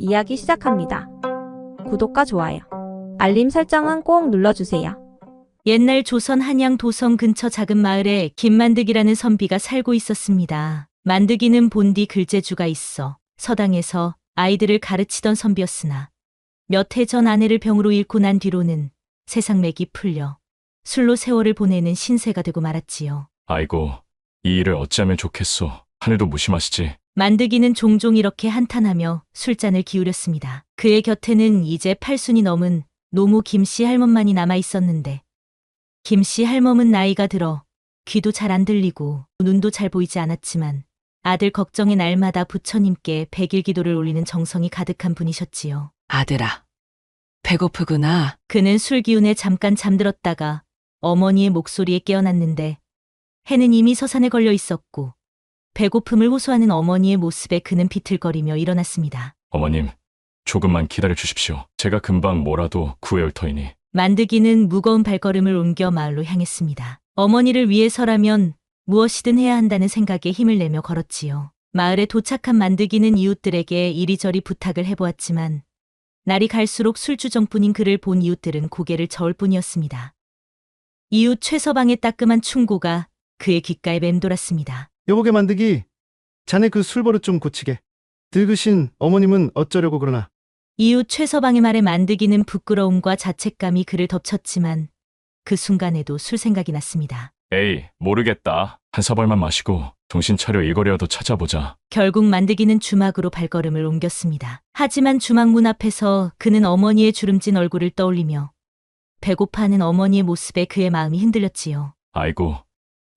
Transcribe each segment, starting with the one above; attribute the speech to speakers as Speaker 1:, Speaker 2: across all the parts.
Speaker 1: 이야기 시작합니다. 구독과 좋아요, 알림 설정은 꼭 눌러주세요.
Speaker 2: 옛날 조선 한양 도성 근처 작은 마을에 김만득이라는 선비가 살고 있었습니다. 만득이는 본디 글재주가 있어 서당에서 아이들을 가르치던 선비였으나 몇 해 전 아내를 병으로 잃고 난 뒤로는 세상 맥이 풀려 술로 세월을 보내는 신세가 되고 말았지요.
Speaker 3: 아이고, 이 일을 어찌하면 좋겠소. 하늘도 무심하시지.
Speaker 2: 만득이는 종종 이렇게 한탄하며 술잔을 기울였습니다. 그의 곁에는 이제 8순이 넘은 노무 김씨 할멈만이 남아 있었는데 김씨 할멈은 나이가 들어 귀도 잘 안 들리고 눈도 잘 보이지 않았지만 아들 걱정에 날마다 부처님께 백일 기도를 올리는 정성이 가득한 분이셨지요.
Speaker 4: 아들아, 배고프구나.
Speaker 2: 그는 술 기운에 잠깐 잠들었다가 어머니의 목소리에 깨어났는데 해는 이미 서산에 걸려 있었고 배고픔을 호소하는 어머니의 모습에 그는 비틀거리며 일어났습니다.
Speaker 3: 어머님, 조금만 기다려 주십시오. 제가 금방 뭐라도 구해올 터이니.
Speaker 2: 만득이는 무거운 발걸음을 옮겨 마을로 향했습니다. 어머니를 위해서라면 무엇이든 해야 한다는 생각에 힘을 내며 걸었지요. 마을에 도착한 만득이는 이웃들에게 이리저리 부탁을 해보았지만 날이 갈수록 술주정뿐인 그를 본 이웃들은 고개를 저을 뿐이었습니다. 이웃 최서방의 따끔한 충고가 그의 귓가에 맴돌았습니다.
Speaker 5: 여보게 만득이, 자네 그 술버릇 좀 고치게. 늙으신 어머님은 어쩌려고 그러나.
Speaker 2: 이웃 최서방의 말에 만득이는 부끄러움과 자책감이 그를 덮쳤지만 그 순간에도 술 생각이 났습니다.
Speaker 3: 에이, 모르겠다. 한 사발만 마시고 정신 차려 일거리라도 찾아보자.
Speaker 2: 결국 만득이는 주막으로 발걸음을 옮겼습니다. 하지만 주막 문 앞에서 그는 어머니의 주름진 얼굴을 떠올리며 배고파하는 어머니의 모습에 그의 마음이 흔들렸지요.
Speaker 3: 아이고,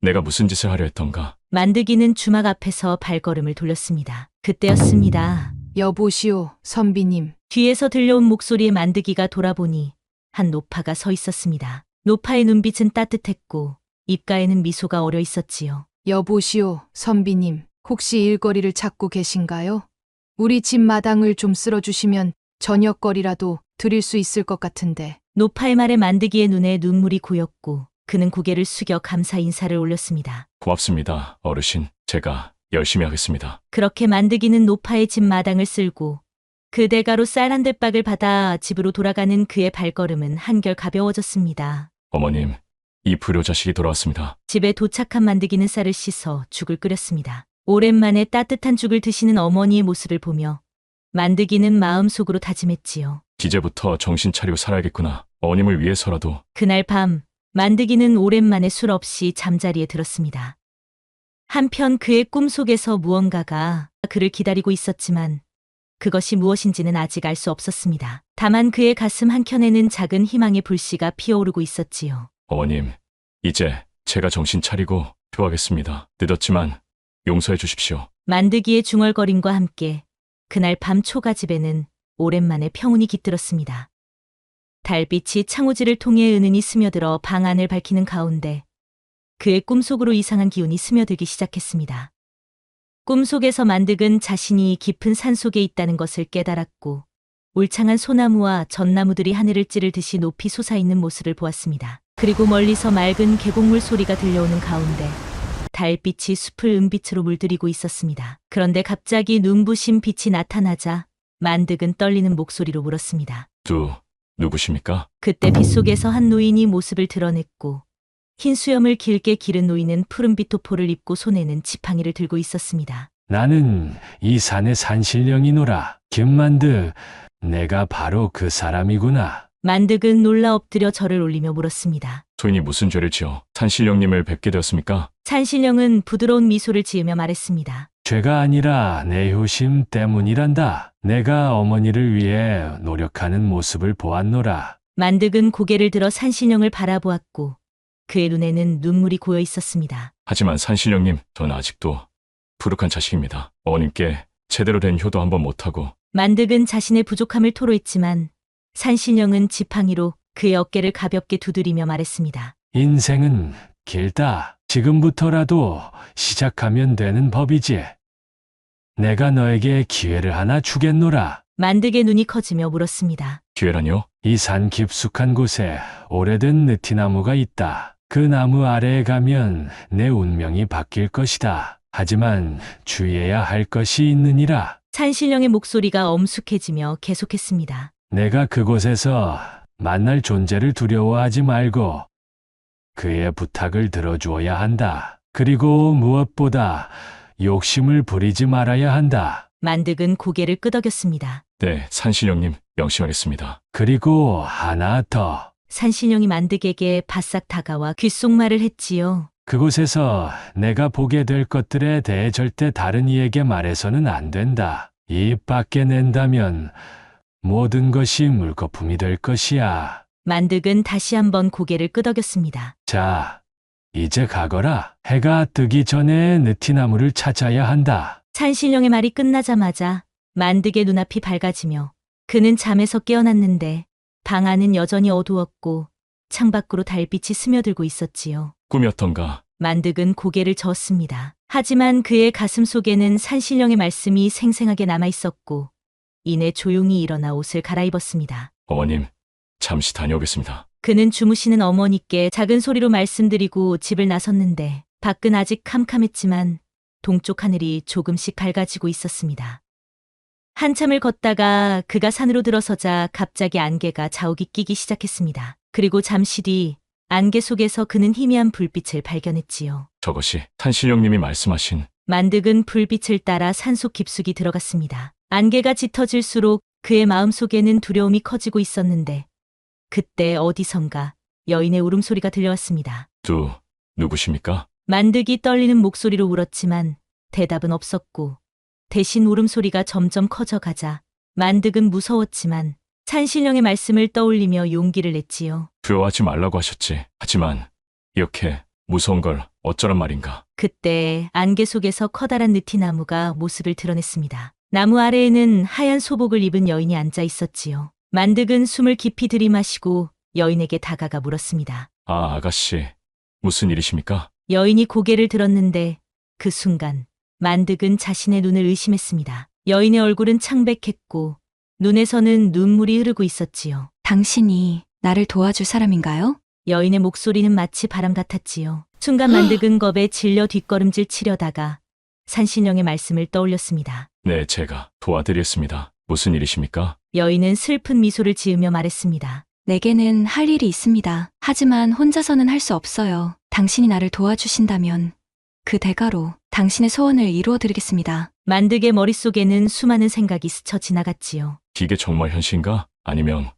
Speaker 3: 내가 무슨 짓을 하려 했던가.
Speaker 2: 만득이는 주막 앞에서 발걸음을 돌렸습니다. 그때였습니다.
Speaker 4: 여보시오, 선비님.
Speaker 2: 뒤에서 들려온 목소리에 만득이가 돌아보니 한 노파가 서 있었습니다. 노파의 눈빛은 따뜻했고 입가에는 미소가 어려 있었지요.
Speaker 4: 여보시오, 선비님. 혹시 일거리를 찾고 계신가요? 우리 집 마당을 좀 쓸어주시면 저녁거리라도 드릴 수 있을 것 같은데.
Speaker 2: 노파의 말에 만득이의 눈에 눈물이 고였고 그는 고개를 숙여 감사 인사를 올렸습니다.
Speaker 3: 고맙습니다, 어르신. 제가 열심히 하겠습니다.
Speaker 2: 그렇게 만득이는 노파의 집 마당을 쓸고 그 대가로 쌀 한 대박을 받아 집으로 돌아가는 그의 발걸음은 한결 가벼워졌습니다.
Speaker 3: 어머님, 이 불효자식이 돌아왔습니다.
Speaker 2: 집에 도착한 만득이는 쌀을 씻어 죽을 끓였습니다. 오랜만에 따뜻한 죽을 드시는 어머니의 모습을 보며 만득이는 마음속으로 다짐했지요.
Speaker 3: 이제부터 정신 차리고 살아야겠구나. 어머님을 위해서라도.
Speaker 2: 그날 밤 만득이는 오랜만에 술 없이 잠자리에 들었습니다. 한편 그의 꿈속에서 무언가가 그를 기다리고 있었지만 그것이 무엇인지는 아직 알 수 없었습니다. 다만 그의 가슴 한켠에는 작은 희망의 불씨가 피어오르고 있었지요.
Speaker 3: 어머님, 이제 제가 정신 차리고 표하겠습니다. 늦었지만 용서해 주십시오.
Speaker 2: 만득이의 중얼거림과 함께 그날 밤 초가집에는 오랜만에 평온이 깃들었습니다. 달빛이 창호지를 통해 은은히 스며들어 방 안을 밝히는 가운데 그의 꿈속으로 이상한 기운이 스며들기 시작했습니다. 꿈속에서 만득은 자신이 깊은 산속에 있다는 것을 깨달았고 울창한 소나무와 전나무들이 하늘을 찌를 듯이 높이 솟아있는 모습을 보았습니다. 그리고 멀리서 맑은 계곡물 소리가 들려오는 가운데 달빛이 숲을 은빛으로 물들이고 있었습니다. 그런데 갑자기 눈부신 빛이 나타나자 만득은 떨리는 목소리로 물었습니다.
Speaker 3: 누구십니까?
Speaker 2: 그때 빗속에서 한 노인이 모습을 드러냈고 흰 수염을 길게 기른 노인은 푸른빛 도포를 입고 손에는 지팡이를 들고 있었습니다.
Speaker 6: 나는 이 산의 산신령이노라. 김만득, 내가 바로 그 사람이구나.
Speaker 2: 만득은 놀라 엎드려 절을 올리며 물었습니다.
Speaker 3: 소인이 무슨 죄를 지어 산신령님을 뵙게 되었습니까?
Speaker 2: 산신령은 부드러운 미소를 지으며 말했습니다.
Speaker 6: 죄가 아니라 내 효심 때문이란다. 내가 어머니를 위해 노력하는 모습을 보았노라.
Speaker 2: 만득은 고개를 들어 산신령을 바라보았고 그의 눈에는 눈물이 고여 있었습니다.
Speaker 3: 하지만 산신령님, 저는 아직도 부룩한 자식입니다. 어머님께 제대로 된 효도 한번 못하고.
Speaker 2: 만득은 자신의 부족함을 토로했지만 산신령은 지팡이로 그의 어깨를 가볍게 두드리며 말했습니다.
Speaker 6: 인생은 길다. 지금부터라도 시작하면 되는 법이지. 내가 너에게 기회를 하나 주겠노라.
Speaker 2: 만득의 눈이 커지며 물었습니다.
Speaker 3: 기회라니요?
Speaker 6: 이 산 깊숙한 곳에 오래된 느티나무가 있다. 그 나무 아래에 가면 내 운명이 바뀔 것이다. 하지만 주의해야 할 것이 있느니라.
Speaker 2: 산신령의 목소리가 엄숙해지며 계속했습니다.
Speaker 6: 내가 그곳에서 만날 존재를 두려워하지 말고 그의 부탁을 들어주어야 한다. 그리고 무엇보다 욕심을 부리지 말아야 한다.
Speaker 2: 만득은 고개를 끄덕였습니다.
Speaker 3: 네, 산신령님 명심하겠습니다.
Speaker 6: 그리고 하나 더.
Speaker 2: 산신령이 만득에게 바싹 다가와 귓속말을 했지요.
Speaker 6: 그곳에서 내가 보게 될 것들에 대해 절대 다른 이에게 말해서는 안 된다. 입 밖에 낸다면 모든 것이 물거품이 될 것이야.
Speaker 2: 만득은 다시 한번 고개를 끄덕였습니다.
Speaker 6: 자, 이제 가거라. 해가 뜨기 전에 느티나무를 찾아야 한다.
Speaker 2: 산신령의 말이 끝나자마자 만득의 눈앞이 밝아지며 그는 잠에서 깨어났는데 방 안은 여전히 어두웠고 창밖으로 달빛이 스며들고 있었지요.
Speaker 3: 꿈이었던가?
Speaker 2: 만득은 고개를 저었습니다. 하지만 그의 가슴 속에는 산신령의 말씀이 생생하게 남아 있었고 이내 조용히 일어나 옷을 갈아입었습니다.
Speaker 3: 어머님, 잠시 다녀오겠습니다.
Speaker 2: 그는 주무시는 어머니께 작은 소리로 말씀드리고 집을 나섰는데 밖은 아직 캄캄했지만 동쪽 하늘이 조금씩 밝아지고 있었습니다. 한참을 걷다가 그가 산으로 들어서자 갑자기 안개가 자욱이 끼기 시작했습니다. 그리고 잠시 뒤 안개 속에서 그는 희미한 불빛을 발견했지요.
Speaker 3: 저것이 산신령님이 말씀하신
Speaker 2: 만득은 불빛을 따라 산속 깊숙이 들어갔습니다. 안개가 짙어질수록 그의 마음속에는 두려움이 커지고 있었는데 그때 어디선가 여인의 울음소리가 들려왔습니다.
Speaker 3: 누구십니까?
Speaker 2: 만득이 떨리는 목소리로 울었지만 대답은 없었고 대신 울음소리가 점점 커져가자 만득은 무서웠지만 산신령의 말씀을 떠올리며 용기를 냈지요.
Speaker 3: 두려워하지 말라고 하셨지. 하지만 이렇게 무서운 걸 어쩌란 말인가?
Speaker 2: 그때 안개 속에서 커다란 느티나무가 모습을 드러냈습니다. 나무 아래에는 하얀 소복을 입은 여인이 앉아 있었지요. 만득은 숨을 깊이 들이마시고 여인에게 다가가 물었습니다.
Speaker 3: 아, 아가씨, 무슨 일이십니까?
Speaker 2: 여인이 고개를 들었는데 그 순간 만득은 자신의 눈을 의심했습니다. 여인의 얼굴은 창백했고 눈에서는 눈물이 흐르고 있었지요.
Speaker 7: 당신이 나를 도와줄 사람인가요?
Speaker 2: 여인의 목소리는 마치 바람 같았지요. 순간 만득은 겁에 질려 뒷걸음질 치려다가 산신령의 말씀을 떠올렸습니다.
Speaker 3: 네, 제가 도와드리겠습니다. 무슨 일이십니까?
Speaker 2: 여인은 슬픈 미소를 지으며 말했습니다.
Speaker 7: 내게는 할 일이 있습니다. 하지만 혼자서는 할 수 없어요. 당신이 나를 도와주신다면 그 대가로 당신의 소원을 이루어 드리겠습니다.
Speaker 2: 만득의 머릿속에는 수많은 생각이 스쳐 지나갔지요.
Speaker 3: 이게 정말 현실인가? 아니면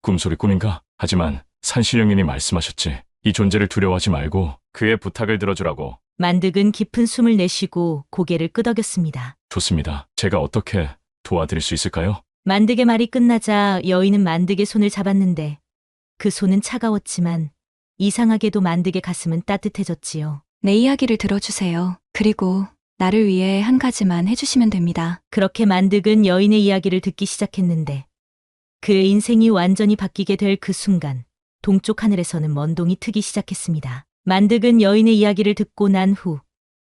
Speaker 3: 꿈속의 꿈인가? 하지만 산신령님이 말씀하셨지. 이 존재를 두려워하지 말고 그의 부탁을 들어주라고.
Speaker 2: 만득은 깊은 숨을 내쉬고 고개를 끄덕였습니다.
Speaker 3: 좋습니다. 제가 어떻게 도와드릴 수 있을까요?
Speaker 2: 만득의 말이 끝나자 여인은 만득의 손을 잡았는데 그 손은 차가웠지만 이상하게도 만득의 가슴은 따뜻해졌지요.
Speaker 7: 내 이야기를 들어주세요. 그리고 나를 위해 한 가지만 해주시면 됩니다.
Speaker 2: 그렇게 만득은 여인의 이야기를 듣기 시작했는데 그의 인생이 완전히 바뀌게 될 그 순간 동쪽 하늘에서는 먼동이 트기 시작했습니다. 만득은 여인의 이야기를 듣고 난 후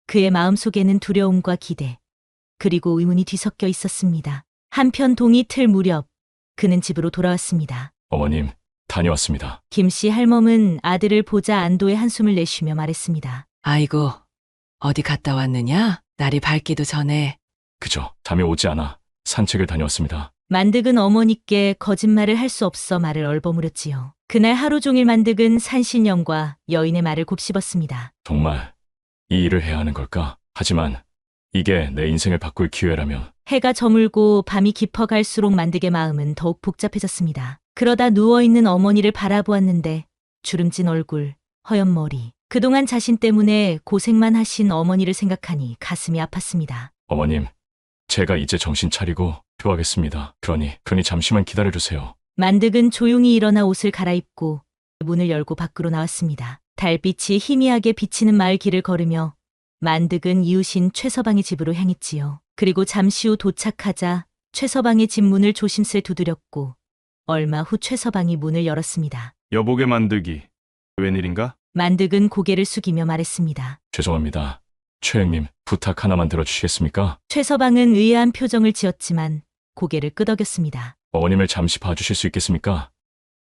Speaker 2: 그의 마음속에는 두려움과 기대 그리고 의문이 뒤섞여 있었습니다. 한편 동이 틀 무렵 그는 집으로 돌아왔습니다.
Speaker 3: 어머님, 다녀왔습니다.
Speaker 2: 김씨 할멈은 아들을 보자 안도의 한숨을 내쉬며 말했습니다.
Speaker 8: 아이고, 어디 갔다 왔느냐? 날이 밝기도 전에.
Speaker 3: 그저 잠이 오지 않아 산책을 다녀왔습니다.
Speaker 2: 만득은 어머니께 거짓말을 할 수 없어 말을 얼버무렸지요. 그날 하루 종일 만득은 산신령과 여인의 말을 곱씹었습니다.
Speaker 3: 정말 이 일을 해야 하는 걸까? 하지만 이게 내 인생을 바꿀 기회라면.
Speaker 2: 해가 저물고 밤이 깊어갈수록 만득의 마음은 더욱 복잡해졌습니다. 그러다 누워있는 어머니를 바라보았는데 주름진 얼굴, 허연 머리, 그동안 자신 때문에 고생만 하신 어머니를 생각하니 가슴이 아팠습니다.
Speaker 3: 어머님, 제가 이제 정신 차리고 표하겠습니다. 그러니 잠시만 기다려주세요.
Speaker 2: 만득은 조용히 일어나 옷을 갈아입고 문을 열고 밖으로 나왔습니다. 달빛이 희미하게 비치는 마을 길을 걸으며 만득은 이웃인 최서방의 집으로 향했지요. 그리고 잠시 후 도착하자 최서방의 집 문을 조심스레 두드렸고 얼마 후 최서방이 문을 열었습니다.
Speaker 9: 여보게 만득이 웬일인가?
Speaker 2: 만득은 고개를 숙이며 말했습니다.
Speaker 3: 죄송합니다. 최 형님, 부탁 하나만 들어주시겠습니까?
Speaker 2: 최서방은 의아한 표정을 지었지만 고개를 끄덕였습니다.
Speaker 3: 어머님을 잠시 봐주실 수 있겠습니까?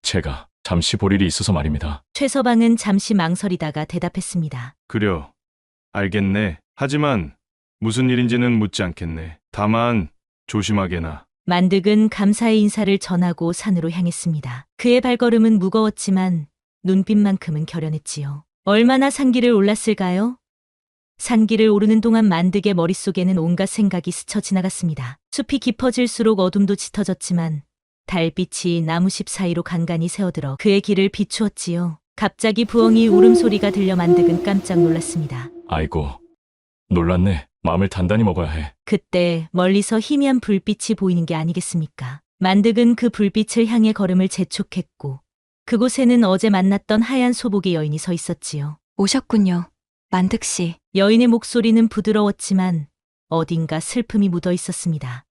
Speaker 3: 제가 잠시 볼 일이 있어서 말입니다.
Speaker 2: 최서방은 잠시 망설이다가 대답했습니다.
Speaker 9: 그려, 알겠네. 하지만 무슨 일인지는 묻지 않겠네. 다만 조심하게나.
Speaker 2: 만득은 감사의 인사를 전하고 산으로 향했습니다. 그의 발걸음은 무거웠지만 눈빛만큼은 결연했지요. 얼마나 산길을 올랐을까요? 산길을 오르는 동안 만득의 머릿속에는 온갖 생각이 스쳐 지나갔습니다. 숲이 깊어질수록 어둠도 짙어졌지만 달빛이 나무십 사이로 간간히 새어들어 그의 길을 비추었지요. 갑자기 부엉이 울음소리가 들려 만득은 깜짝 놀랐습니다.
Speaker 3: 아이고, 놀랐네. 마음을 단단히 먹어야 해.
Speaker 2: 그때 멀리서 희미한 불빛이 보이는 게 아니겠습니까? 만득은 그 불빛을 향해 걸음을 재촉했고 그곳에는 어제 만났던 하얀 소복의 여인이 서 있었지요.
Speaker 7: 오셨군요. 만득 씨.
Speaker 2: 여인의 목소리는 부드러웠지만 어딘가 슬픔이 묻어 있었습니다.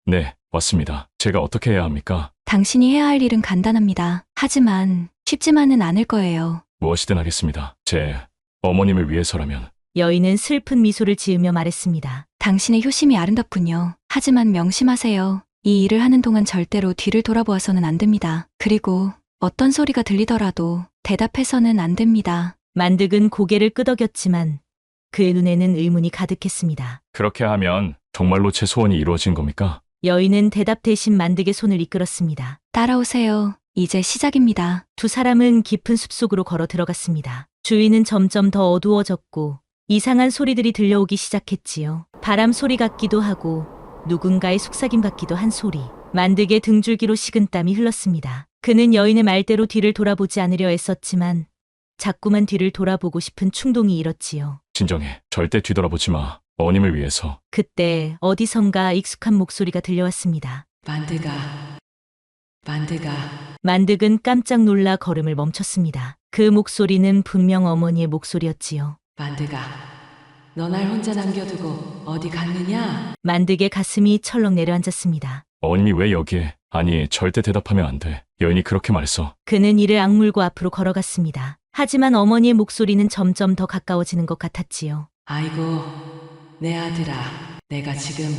Speaker 3: 네, 왔습니다. 제가 어떻게 해야 합니까?
Speaker 7: 당신이 해야 할 일은 간단합니다. 하지만 쉽지만은 않을 거예요.
Speaker 3: 무엇이든 하겠습니다. 제 어머님을 위해서라면.
Speaker 2: 여인은 슬픈 미소를 지으며 말했습니다.
Speaker 7: 당신의 효심이 아름답군요. 하지만 명심하세요. 이 일을 하는 동안 절대로 뒤를 돌아보아서는 안 됩니다. 그리고 어떤 소리가 들리더라도 대답해서는 안 됩니다.
Speaker 2: 만득은 고개를 끄덕였지만 그의 눈에는 의문이 가득했습니다.
Speaker 3: 그렇게 하면 정말로 제 소원이 이루어진 겁니까?
Speaker 2: 여인은 대답 대신 만득의 손을 이끌었습니다.
Speaker 7: 따라오세요. 이제 시작입니다.
Speaker 2: 두 사람은 깊은 숲속으로 걸어 들어갔습니다. 주위는 점점 더 어두워졌고 이상한 소리들이 들려오기 시작했지요. 바람 소리 같기도 하고 누군가의 속삭임 같기도 한 소리. 만득의 등줄기로 식은땀이 흘렀습니다. 그는 여인의 말대로 뒤를 돌아보지 않으려 애썼지만 자꾸만 뒤를 돌아보고 싶은 충동이 일었지요.
Speaker 3: 진정해. 절대 뒤돌아보지 마. 어머님을 위해서.
Speaker 2: 그때 어디선가 익숙한 목소리가 들려왔습니다.
Speaker 8: 만드가.
Speaker 2: 만득은 깜짝 놀라 걸음을 멈췄습니다. 그 목소리는 분명 어머니의 목소리였지요.
Speaker 8: 만드가. 너 날 혼자 남겨두고 어디 갔느냐?
Speaker 2: 만득의 가슴이 철렁 내려앉았습니다.
Speaker 3: 어머님이 왜 여기에? 아니, 절대 대답하면 안 돼. 여인이 그렇게 말했어.
Speaker 2: 그는 이를 악물고 앞으로 걸어갔습니다. 하지만 어머니의 목소리는 점점 더 가까워지는 것 같았지요.
Speaker 8: 아이고, 내 아들아. 내가 지금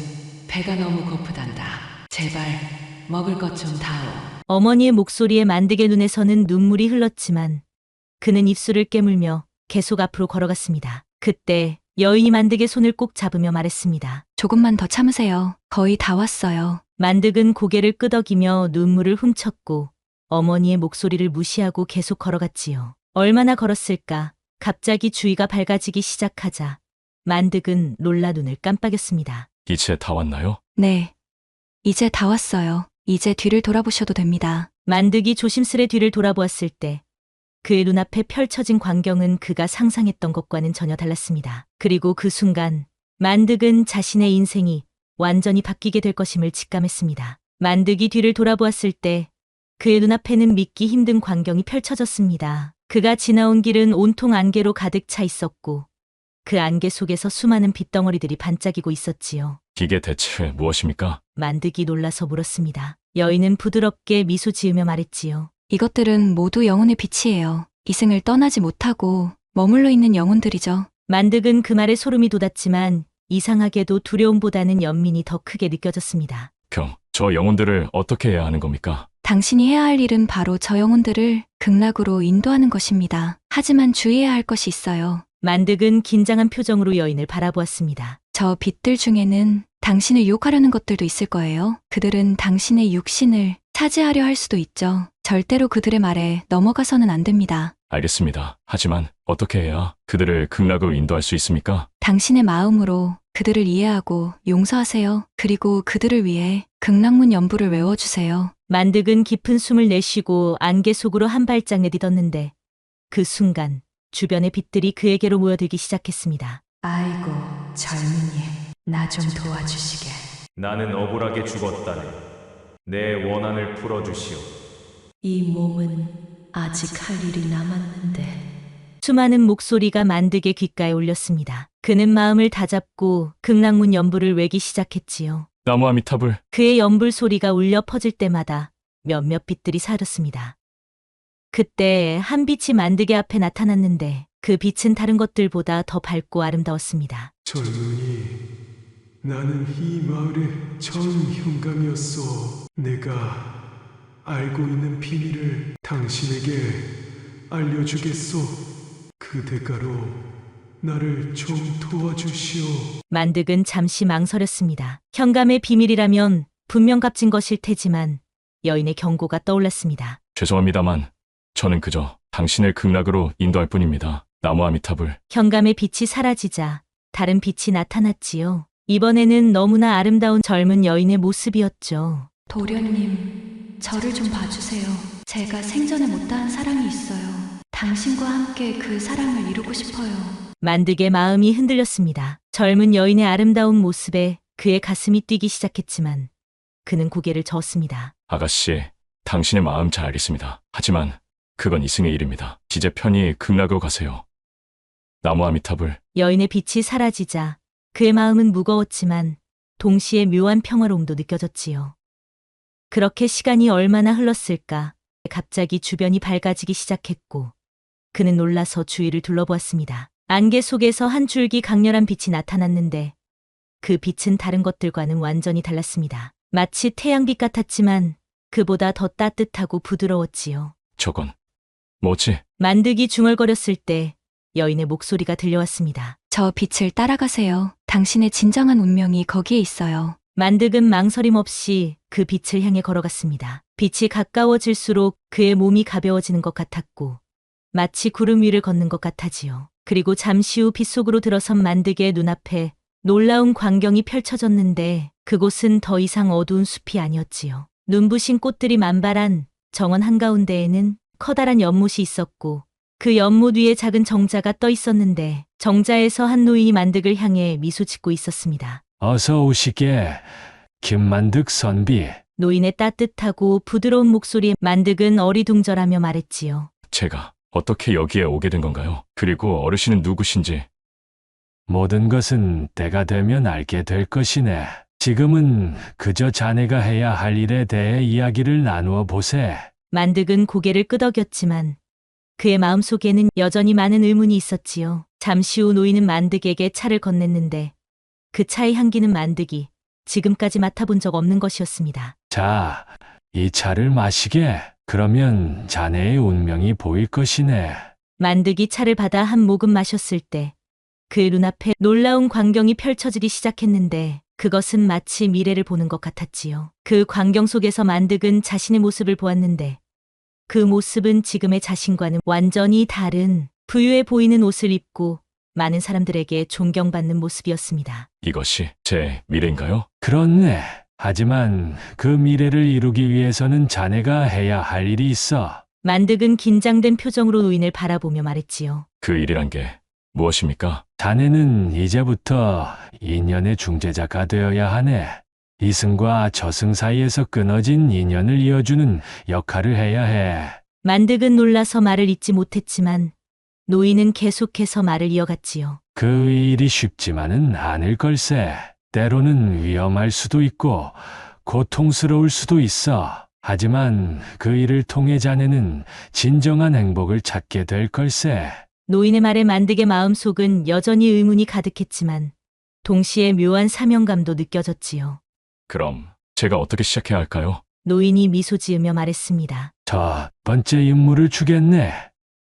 Speaker 8: 배가 너무 고프단다. 제발 먹을 것 좀 다오.
Speaker 2: 어머니의 목소리에 만득의 눈에서는 눈물이 흘렀지만 그는 입술을 깨물며 계속 앞으로 걸어갔습니다. 그때 여인이 만득의 손을 꼭 잡으며 말했습니다.
Speaker 7: 조금만 더 참으세요. 거의 다 왔어요.
Speaker 2: 만득은 고개를 끄덕이며 눈물을 훔쳤고 어머니의 목소리를 무시하고 계속 걸어갔지요. 얼마나 걸었을까? 갑자기 주위가 밝아지기 시작하자 만득은 놀라 눈을 깜빡였습니다.
Speaker 3: 이제 다 왔나요?
Speaker 7: 네. 이제 다 왔어요. 이제 뒤를 돌아보셔도 됩니다.
Speaker 2: 만득이 조심스레 뒤를 돌아보았을 때 그의 눈앞에 펼쳐진 광경은 그가 상상했던 것과는 전혀 달랐습니다. 그리고 그 순간 만득은 자신의 인생이 완전히 바뀌게 될 것임을 직감했습니다. 만득이 뒤를 돌아보았을 때 그의 눈앞에는 믿기 힘든 광경이 펼쳐졌습니다. 그가 지나온 길은 온통 안개로 가득 차 있었고 그 안개 속에서 수많은 빛덩어리들이 반짝이고 있었지요.
Speaker 3: 이게 대체 무엇입니까?
Speaker 2: 만득이 놀라서 물었습니다. 여인은 부드럽게 미소 지으며 말했지요.
Speaker 7: 이것들은 모두 영혼의 빛이에요. 이승을 떠나지 못하고 머물러 있는 영혼들이죠.
Speaker 2: 만득은 그 말에 소름이 돋았지만 이상하게도 두려움보다는 연민이 더 크게 느껴졌습니다.
Speaker 3: 그럼 저 영혼들을 어떻게 해야 하는 겁니까?
Speaker 7: 당신이 해야 할 일은 바로 저 영혼들을 극락으로 인도하는 것입니다. 하지만 주의해야 할 것이 있어요.
Speaker 2: 만득은 긴장한 표정으로 여인을 바라보았습니다.
Speaker 7: 저 빛들 중에는 당신을 유혹하려는 것들도 있을 거예요. 그들은 당신의 육신을 차지하려 할 수도 있죠. 절대로 그들의 말에 넘어가서는 안 됩니다.
Speaker 3: 알겠습니다. 하지만 어떻게 해야 그들을 극락으로 인도할 수 있습니까?
Speaker 7: 당신의 마음으로 그들을 이해하고 용서하세요. 그리고 그들을 위해 극락문 연부를 외워주세요.
Speaker 2: 만득은 깊은 숨을 내쉬고 안개 속으로 한 발짝 내딛었는데 그 순간 주변의 빛들이 그에게로 모여들기 시작했습니다.
Speaker 8: 아이고, 젊은이. 나 좀 도와주시게.
Speaker 9: 나는 억울하게 죽었다네. 내 원한을 풀어주시오.
Speaker 8: 이 몸은 아직 할 일이 남았는데.
Speaker 2: 수많은 목소리가 만득의 귓가에 울렸습니다. 그는 마음을 다잡고 극락문 연부를 외기 시작했지요.
Speaker 3: 나무 아미타불.
Speaker 2: 그의 연불 소리가 울려 퍼질 때마다 몇몇 빛들이 사라졌습니다. 그때 한 빛이 만득의 앞에 나타났는데 그 빛은 다른 것들보다 더 밝고 아름다웠습니다.
Speaker 10: 젊은이, 나는 이 마을의 전 형감이었어. 내가 알고 있는 비밀을 당신에게 알려주겠소. 그 대가로 나를 좀 도와주시오.
Speaker 2: 만득은 잠시 망설였습니다. 현감의 비밀이라면 분명 값진 것일 테지만 여인의 경고가 떠올랐습니다.
Speaker 3: 죄송합니다만 저는 그저 당신을 극락으로 인도할 뿐입니다. 나무 아미탑을.
Speaker 2: 현감의 빛이 사라지자 다른 빛이 나타났지요. 이번에는 너무나 아름다운 젊은 여인의 모습이었죠.
Speaker 7: 도련님, 저를 좀 봐주세요. 제가 생전에 못다한 사랑이 있어요. 당신과 함께 그 사랑을 이루고 싶어요.
Speaker 2: 만득의 마음이 흔들렸습니다. 젊은 여인의 아름다운 모습에 그의 가슴이 뛰기 시작했지만 그는 고개를 저었습니다.
Speaker 3: 아가씨, 당신의 마음 잘 알겠습니다. 하지만 그건 이승의 일입니다. 이제 편히 극락으로 가세요. 나무 아미탑을.
Speaker 2: 여인의 빛이 사라지자 그의 마음은 무거웠지만 동시에 묘한 평화로움도 느껴졌지요. 그렇게 시간이 얼마나 흘렀을까? 갑자기 주변이 밝아지기 시작했고 그는 놀라서 주위를 둘러보았습니다. 안개 속에서 한 줄기 강렬한 빛이 나타났는데 그 빛은 다른 것들과는 완전히 달랐습니다. 마치 태양빛 같았지만 그보다 더 따뜻하고 부드러웠지요.
Speaker 3: 저건 뭐지?
Speaker 2: 만득이 중얼거렸을 때 여인의 목소리가 들려왔습니다.
Speaker 7: 저 빛을 따라가세요. 당신의 진정한 운명이 거기에 있어요.
Speaker 2: 만득은 망설임 없이 그 빛을 향해 걸어갔습니다. 빛이 가까워질수록 그의 몸이 가벼워지는 것 같았고 마치 구름 위를 걷는 것 같아지요. 그리고 잠시 후 빛 속으로 들어선 만득의 눈앞에 놀라운 광경이 펼쳐졌는데 그곳은 더 이상 어두운 숲이 아니었지요. 눈부신 꽃들이 만발한 정원 한가운데에는 커다란 연못이 있었고 그 연못 위에 작은 정자가 떠 있었는데 정자에서 한 노인이 만득을 향해 미소 짓고 있었습니다.
Speaker 6: 어서 오시게, 김만득 선비.
Speaker 2: 노인의 따뜻하고 부드러운 목소리에 만득은 어리둥절하며 말했지요.
Speaker 3: 제가 어떻게 여기에 오게 된 건가요? 그리고 어르신은 누구신지.
Speaker 6: 모든 것은 때가 되면 알게 될 것이네. 지금은 그저 자네가 해야 할 일에 대해 이야기를 나누어 보세.
Speaker 2: 만득은 고개를 끄덕였지만 그의 마음속에는 여전히 많은 의문이 있었지요. 잠시 후 노인은 만득에게 차를 건넸는데 그 차의 향기는 만득이 지금까지 맡아본 적 없는 것이었습니다.
Speaker 6: 자, 이 차를 마시게. 그러면 자네의 운명이 보일 것이네.
Speaker 2: 만득이 차를 받아 한 모금 마셨을 때 그의 눈앞에 놀라운 광경이 펼쳐지기 시작했는데 그것은 마치 미래를 보는 것 같았지요. 그 광경 속에서 만득은 자신의 모습을 보았는데 그 모습은 지금의 자신과는 완전히 다른 부유해 보이는 옷을 입고 많은 사람들에게 존경받는 모습이었습니다.
Speaker 3: 이것이 제 미래인가요?
Speaker 6: 그렇네. 하지만 그 미래를 이루기 위해서는 자네가 해야 할 일이 있어.
Speaker 2: 만득은 긴장된 표정으로 노인을 바라보며 말했지요.
Speaker 3: 그 일이란 게 무엇입니까?
Speaker 6: 자네는 이제부터 인연의 중재자가 되어야 하네. 이승과 저승 사이에서 끊어진 인연을 이어주는 역할을 해야 해.
Speaker 2: 만득은 놀라서 말을 잇지 못했지만 노인은 계속해서 말을 이어갔지요.
Speaker 6: 그 일이 쉽지만은 않을 걸세. 때로는 위험할 수도 있고 고통스러울 수도 있어. 하지만 그 일을 통해 자네는 진정한 행복을 찾게 될 걸세.
Speaker 2: 노인의 말에 만득의 마음속은 여전히 의문이 가득했지만 동시에 묘한 사명감도 느껴졌지요.
Speaker 3: 그럼 제가 어떻게 시작해야 할까요?
Speaker 2: 노인이 미소 지으며 말했습니다.
Speaker 6: 첫 번째 임무를 주겠네.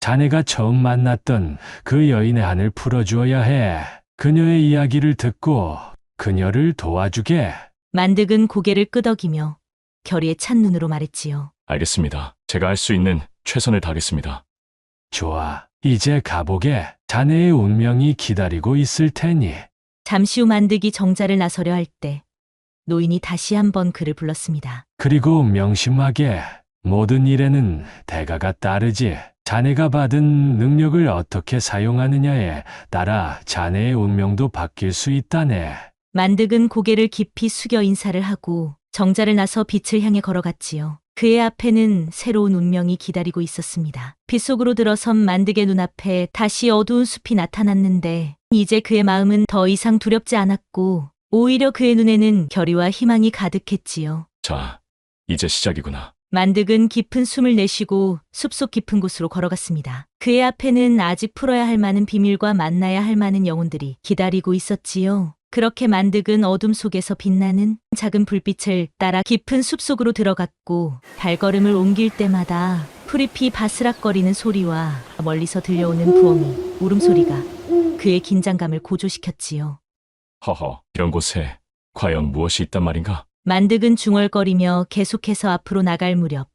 Speaker 6: 자네가 처음 만났던 그 여인의 한을 풀어주어야 해. 그녀의 이야기를 듣고 그녀를 도와주게.
Speaker 2: 만득은 고개를 끄덕이며 결의에 찬 눈으로 말했지요.
Speaker 3: 알겠습니다. 제가 할 수 있는 최선을 다하겠습니다.
Speaker 6: 좋아. 이제 가보게. 자네의 운명이 기다리고 있을 테니.
Speaker 2: 잠시 후 만득이 정자를 나서려 할 때 노인이 다시 한번 그를 불렀습니다.
Speaker 6: 그리고 명심하게. 모든 일에는 대가가 따르지. 자네가 받은 능력을 어떻게 사용하느냐에 따라 자네의 운명도 바뀔 수 있다네.
Speaker 2: 만득은 고개를 깊이 숙여 인사를 하고 정자를 나서 빛을 향해 걸어갔지요. 그의 앞에는 새로운 운명이 기다리고 있었습니다. 빛 속으로 들어선 만득의 눈앞에 다시 어두운 숲이 나타났는데 이제 그의 마음은 더 이상 두렵지 않았고 오히려 그의 눈에는 결의와 희망이 가득했지요.
Speaker 3: 자, 이제 시작이구나.
Speaker 2: 만득은 깊은 숨을 내쉬고 숲속 깊은 곳으로 걸어갔습니다. 그의 앞에는 아직 풀어야 할 많은 비밀과 만나야 할 많은 영혼들이 기다리고 있었지요. 그렇게 만득은 어둠 속에서 빛나는 작은 불빛을 따라 깊은 숲속으로 들어갔고 발걸음을 옮길 때마다 푸른 풀잎이 바스락거리는 소리와 멀리서 들려오는 부엉이 울음소리가 그의 긴장감을 고조시켰지요.
Speaker 3: 허허, 이런 곳에 과연 무엇이 있단 말인가?
Speaker 2: 만득은 중얼거리며 계속해서 앞으로 나갈 무렵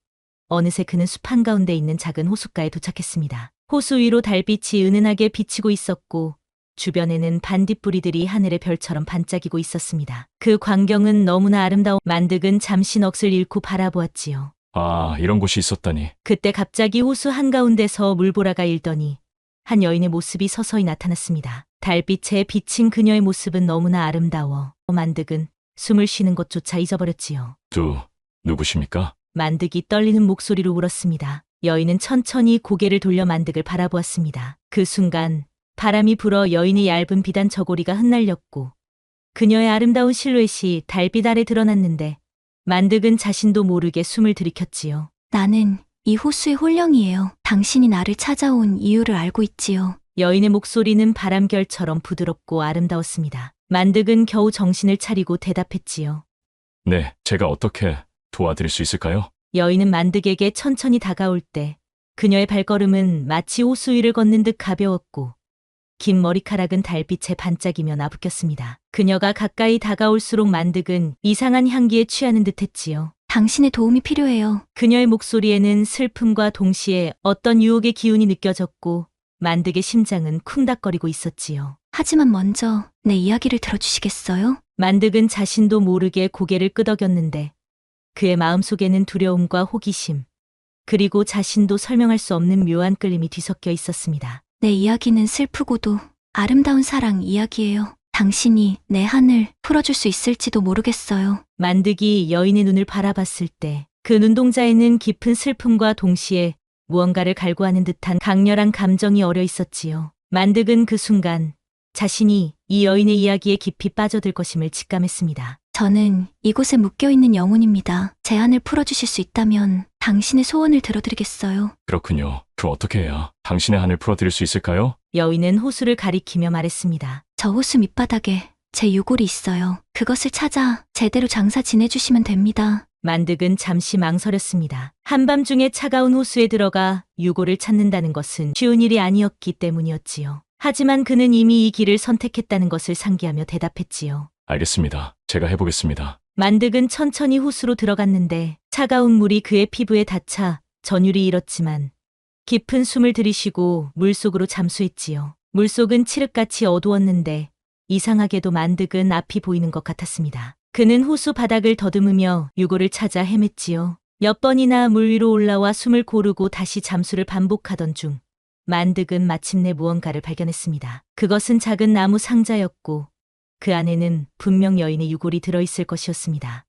Speaker 2: 어느새 그는 숲 한가운데 있는 작은 호숫가에 도착했습니다. 호수 위로 달빛이 은은하게 비치고 있었고 주변에는 반딧불이들이 하늘의 별처럼 반짝이고 있었습니다. 그 광경은 너무나 아름다워 만득은 잠시 넋을 잃고 바라보았지요.
Speaker 3: 아, 이런 곳이 있었다니.
Speaker 2: 그때 갑자기 호수 한가운데서 물보라가 일더니 한 여인의 모습이 서서히 나타났습니다. 달빛에 비친 그녀의 모습은 너무나 아름다워 만득은 숨을 쉬는 것조차 잊어버렸지요.
Speaker 3: 누구십니까?
Speaker 2: 만득이 떨리는 목소리로 울었습니다. 여인은 천천히 고개를 돌려 만득을 바라보았습니다. 그 순간 바람이 불어 여인의 얇은 비단 저고리가 흩날렸고 그녀의 아름다운 실루엣이 달빛 아래 드러났는데 만득은 자신도 모르게 숨을 들이켰지요.
Speaker 7: 나는 이 호수의 홀령이에요. 당신이 나를 찾아온 이유를 알고 있지요.
Speaker 2: 여인의 목소리는 바람결처럼 부드럽고 아름다웠습니다. 만득은 겨우 정신을 차리고 대답했지요.
Speaker 3: 네, 제가 어떻게 도와드릴 수 있을까요?
Speaker 2: 여인은 만득에게 천천히 다가올 때 그녀의 발걸음은 마치 호수 위를 걷는 듯 가벼웠고 긴 머리카락은 달빛에 반짝이며 나부꼈습니다. 그녀가 가까이 다가올수록 만득은 이상한 향기에 취하는 듯했지요.
Speaker 7: 당신의 도움이 필요해요.
Speaker 2: 그녀의 목소리에는 슬픔과 동시에 어떤 유혹의 기운이 느껴졌고 만득의 심장은 쿵닥거리고 있었지요.
Speaker 7: 하지만 먼저 내 이야기를 들어주시겠어요?
Speaker 2: 만득은 자신도 모르게 고개를 끄덕였는데 그의 마음속에는 두려움과 호기심 그리고 자신도 설명할 수 없는 묘한 끌림이 뒤섞여 있었습니다.
Speaker 7: 내 이야기는 슬프고도 아름다운 사랑 이야기예요. 당신이 내 한을 풀어줄 수 있을지도 모르겠어요.
Speaker 2: 만득이 여인의 눈을 바라봤을 때 그 눈동자에는 깊은 슬픔과 동시에 무언가를 갈구하는 듯한 강렬한 감정이 어려 있었지요. 만득은 그 순간 자신이 이 여인의 이야기에 깊이 빠져들 것임을 직감했습니다.
Speaker 7: 저는 이곳에 묶여있는 영혼입니다. 제 한을 풀어주실 수 있다면 당신의 소원을 들어드리겠어요.
Speaker 3: 그렇군요. 그럼 어떻게 해야 당신의 한을 풀어드릴 수 있을까요?
Speaker 2: 여인은 호수를 가리키며 말했습니다.
Speaker 7: 저 호수 밑바닥에 제 유골이 있어요. 그것을 찾아 제대로 장사 지내주시면 됩니다.
Speaker 2: 만득은 잠시 망설였습니다. 한밤중에 차가운 호수에 들어가 유골을 찾는다는 것은 쉬운 일이 아니었기 때문이었지요. 하지만 그는 이미 이 길을 선택했다는 것을 상기하며 대답했지요.
Speaker 3: 알겠습니다. 제가 해보겠습니다.
Speaker 2: 만득은 천천히 호수로 들어갔는데 차가운 물이 그의 피부에 닿자 전율이 잃었지만 깊은 숨을 들이쉬고 물속으로 잠수했지요. 물속은 칠흑같이 어두웠는데 이상하게도 만득은 앞이 보이는 것 같았습니다. 그는 호수 바닥을 더듬으며 유골을 찾아 헤맸지요. 몇 번이나 물 위로 올라와 숨을 고르고 다시 잠수를 반복하던 중 만득은 마침내 무언가를 발견했습니다. 그것은 작은 나무 상자였고 그 안에는 분명 여인의 유골이 들어있을 것이었습니다.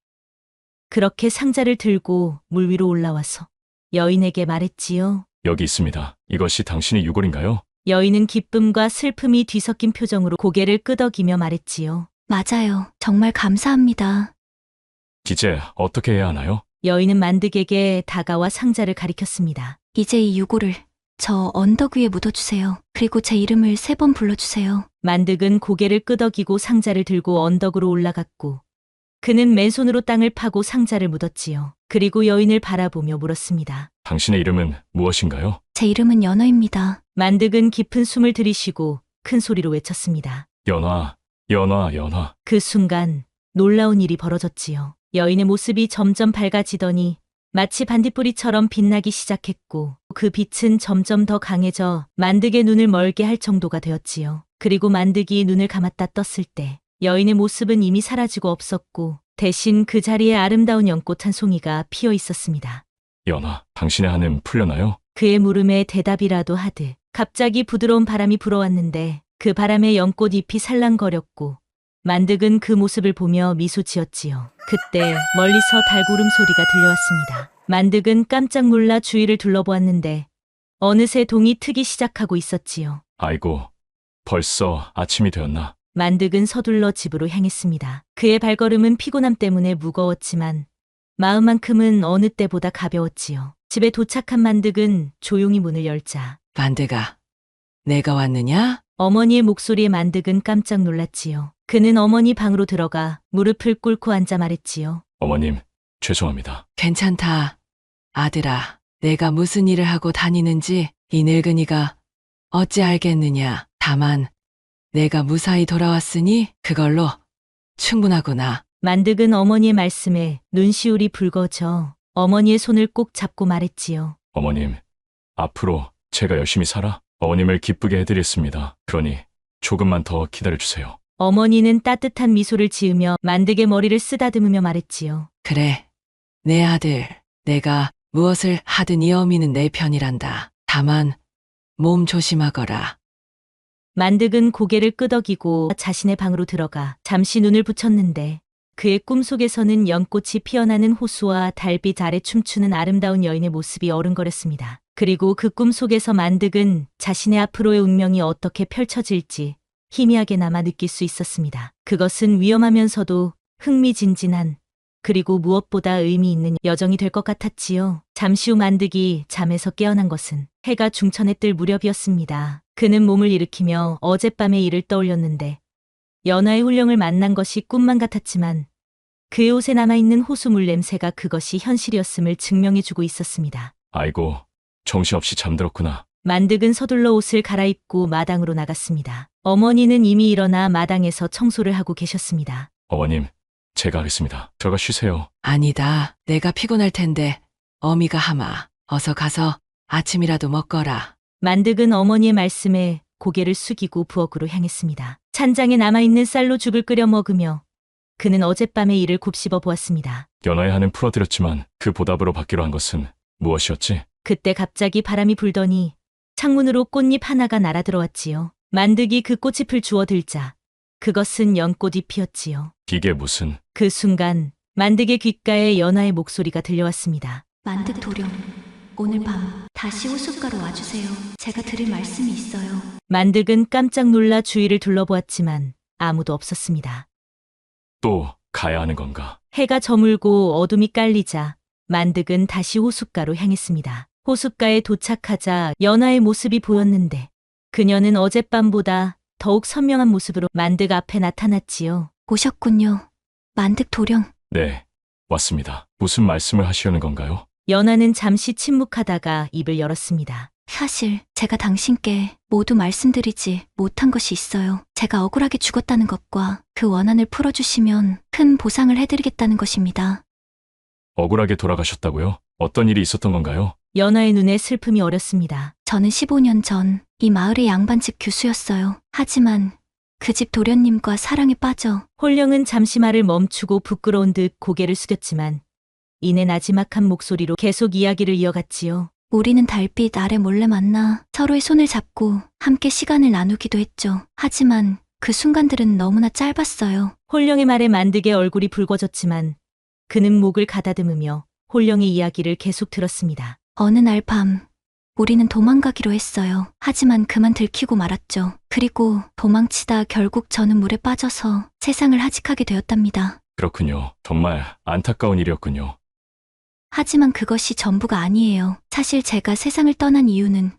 Speaker 2: 그렇게 상자를 들고 물 위로 올라와서 여인에게 말했지요.
Speaker 3: 여기 있습니다. 이것이 당신의 유골인가요?
Speaker 2: 여인은 기쁨과 슬픔이 뒤섞인 표정으로 고개를 끄덕이며 말했지요.
Speaker 7: 맞아요. 정말 감사합니다.
Speaker 3: 이제 어떻게 해야 하나요?
Speaker 2: 여인은 만득에게 다가와 상자를 가리켰습니다.
Speaker 7: 이제 이 유골을 저 언덕 위에 묻어주세요. 그리고 제 이름을 3번 불러주세요.
Speaker 2: 만득은 고개를 끄덕이고 상자를 들고 언덕으로 올라갔고 그는 맨손으로 땅을 파고 상자를 묻었지요. 그리고 여인을 바라보며 물었습니다.
Speaker 3: 당신의 이름은 무엇인가요?
Speaker 7: 제 이름은 연어입니다.
Speaker 2: 만득은 깊은 숨을 들이쉬고 큰 소리로 외쳤습니다.
Speaker 3: 연화, 연화, 연화.
Speaker 2: 그 순간 놀라운 일이 벌어졌지요. 여인의 모습이 점점 밝아지더니 마치 반딧불이처럼 빛나기 시작했고 그 빛은 점점 더 강해져 만득의 눈을 멀게 할 정도가 되었지요. 그리고 만득이 눈을 감았다 떴을 때 여인의 모습은 이미 사라지고 없었고 대신 그 자리에 아름다운 연꽃 한 송이가 피어 있었습니다.
Speaker 3: 연화, 당신의 한은 풀려나요?
Speaker 2: 그의 물음에 대답이라도 하듯 갑자기 부드러운 바람이 불어왔는데 그 바람에 연꽃 잎이 살랑거렸고 만득은 그 모습을 보며 미소 지었지요. 그때 멀리서 달구름 소리가 들려왔습니다. 만득은 깜짝 놀라 주위를 둘러보았는데 어느새 동이 트기 시작하고 있었지요.
Speaker 3: 아이고, 벌써 아침이 되었나?
Speaker 2: 만득은 서둘러 집으로 향했습니다. 그의 발걸음은 피곤함 때문에 무거웠지만 마음만큼은 어느 때보다 가벼웠지요. 집에 도착한 만득은 조용히 문을 열자
Speaker 8: 만득아, 내가 왔느냐?
Speaker 2: 어머니의 목소리에 만득은 깜짝 놀랐지요. 그는 어머니 방으로 들어가 무릎을 꿇고 앉아 말했지요.
Speaker 3: 어머님, 죄송합니다.
Speaker 8: 괜찮다. 아들아, 내가 무슨 일을 하고 다니는지 이 늙은이가 어찌 알겠느냐. 다만 내가 무사히 돌아왔으니 그걸로 충분하구나.
Speaker 2: 만득은 어머니의 말씀에 눈시울이 붉어져 어머니의 손을 꼭 잡고 말했지요.
Speaker 3: 어머님, 앞으로 제가 열심히 살아 어머님을 기쁘게 해드리겠습니다. 그러니 조금만 더 기다려주세요.
Speaker 2: 어머니는 따뜻한 미소를 지으며 만득의 머리를 쓰다듬으며 말했지요.
Speaker 8: 그래, 내 아들. 내가 무엇을 하든 이 어미는 내 편이란다. 다만 몸 조심하거라.
Speaker 2: 만득은 고개를 끄덕이고 자신의 방으로 들어가 잠시 눈을 붙였는데 그의 꿈속에서는 연꽃이 피어나는 호수와 달빛 아래 춤추는 아름다운 여인의 모습이 어른거렸습니다. 그리고 그 꿈속에서 만득은 자신의 앞으로의 운명이 어떻게 펼쳐질지 희미하게나마 느낄 수 있었습니다. 그것은 위험하면서도 흥미진진한 그리고 무엇보다 의미 있는 여정이 될 것 같았지요. 잠시 후 만득이 잠에서 깨어난 것은 해가 중천에 뜰 무렵이었습니다. 그는 몸을 일으키며 어젯밤의 일을 떠올렸는데 연하의 훌령을 만난 것이 꿈만 같았지만 그의 옷에 남아있는 호수물 냄새가 그것이 현실이었음을 증명해주고 있었습니다.
Speaker 3: 아이고, 정신없이 잠들었구나.
Speaker 2: 만득은 서둘러 옷을 갈아입고 마당으로 나갔습니다. 어머니는 이미 일어나 마당에서 청소를 하고 계셨습니다.
Speaker 3: 어머님, 제가 하겠습니다. 들어가 쉬세요.
Speaker 8: 아니다. 내가 피곤할 텐데 어미가 하마. 어서 가서 아침이라도 먹거라.
Speaker 2: 만득은 어머니의 말씀에 고개를 숙이고 부엌으로 향했습니다. 찬장에 남아있는 쌀로 죽을 끓여 먹으며 그는 어젯밤의 일을 곱씹어 보았습니다.
Speaker 3: 연하의 한은 풀어드렸지만 그 보답으로 받기로 한 것은 무엇이었지?
Speaker 2: 그때 갑자기 바람이 불더니 창문으로 꽃잎 하나가 날아들어왔지요. 만득이 그 꽃잎을 주워 들자 그것은 연꽃이 피었지요.
Speaker 3: 이게 무슨...
Speaker 2: 그 순간 만득의 귓가에 연하의 목소리가 들려왔습니다.
Speaker 7: 만득 도령, 오늘 밤 다시 호숫가로 와주세요. 제가 드릴 말씀이 있어요.
Speaker 2: 만득은 깜짝 놀라 주위를 둘러보았지만 아무도 없었습니다.
Speaker 3: 또 가야 하는 건가?
Speaker 2: 해가 저물고 어둠이 깔리자 만득은 다시 호숫가로 향했습니다. 호숫가에 도착하자 연하의 모습이 보였는데 그녀는 어젯밤보다 더욱 선명한 모습으로 만득 앞에 나타났지요.
Speaker 7: 오셨군요. 만득 도령.
Speaker 3: 네, 왔습니다. 무슨 말씀을 하시려는 건가요?
Speaker 2: 연하는 잠시 침묵하다가 입을 열었습니다.
Speaker 7: 사실 제가 당신께 모두 말씀드리지 못한 것이 있어요. 제가 억울하게 죽었다는 것과 그 원한을 풀어주시면 큰 보상을 해드리겠다는 것입니다.
Speaker 3: 억울하게 돌아가셨다고요? 어떤 일이 있었던 건가요?
Speaker 2: 연하의 눈에 슬픔이 어렸습니다.
Speaker 7: 저는 15년 전 이 마을의 양반집 교수였어요. 하지만 그 집 도련님과 사랑에 빠져
Speaker 2: 홀령은 잠시 말을 멈추고 부끄러운 듯 고개를 숙였지만 이내 나지막한 목소리로 계속 이야기를 이어갔지요.
Speaker 7: 우리는 달빛 아래 몰래 만나 서로의 손을 잡고 함께 시간을 나누기도 했죠. 하지만 그 순간들은 너무나 짧았어요.
Speaker 2: 홀령의 말에 만득의 얼굴이 붉어졌지만 그는 목을 가다듬으며 홀령의 이야기를 계속 들었습니다.
Speaker 7: 어느 날 밤 우리는 도망가기로 했어요. 하지만 그만 들키고 말았죠. 그리고 도망치다 결국 저는 물에 빠져서 세상을 하직하게 되었답니다.
Speaker 3: 그렇군요. 정말 안타까운 일이었군요.
Speaker 7: 하지만 그것이 전부가 아니에요. 사실 제가 세상을 떠난 이유는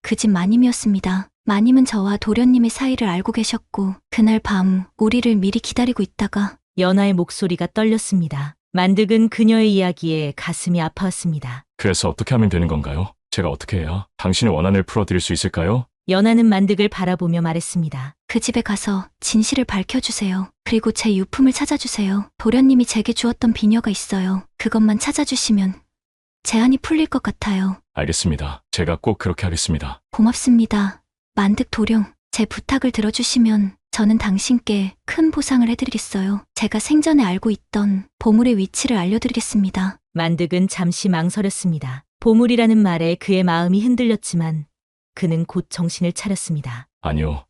Speaker 7: 그 집 마님이었습니다. 마님은 저와 도련님의 사이를 알고 계셨고 그날 밤 우리를 미리 기다리고 있다가
Speaker 2: 연하의 목소리가 떨렸습니다. 만득은 그녀의 이야기에 가슴이 아파왔습니다.
Speaker 3: 그래서 어떻게 하면 되는 건가요? 제가 어떻게 해야 당신의 원한을 풀어드릴 수 있을까요?
Speaker 2: 연하는 만득을 바라보며 말했습니다.
Speaker 7: 그 집에 가서 진실을 밝혀주세요. 그리고 제 유품을 찾아주세요. 도련님이 제게 주었던 비녀가 있어요. 그것만 찾아주시면 제한이 풀릴 것 같아요.
Speaker 3: 알겠습니다. 제가 꼭 그렇게 하겠습니다.
Speaker 7: 고맙습니다. 만득 도령, 제 부탁을 들어주시면 저는 당신께 큰 보상을 해드리겠어요. 제가 생전에 알고 있던 보물의 위치를 알려드리겠습니다.
Speaker 2: 만득은 잠시 망설였습니다. 보물이라는 말에 그의 마음이 흔들렸지만 그는 곧 정신을 차렸습니다.
Speaker 3: 아니요.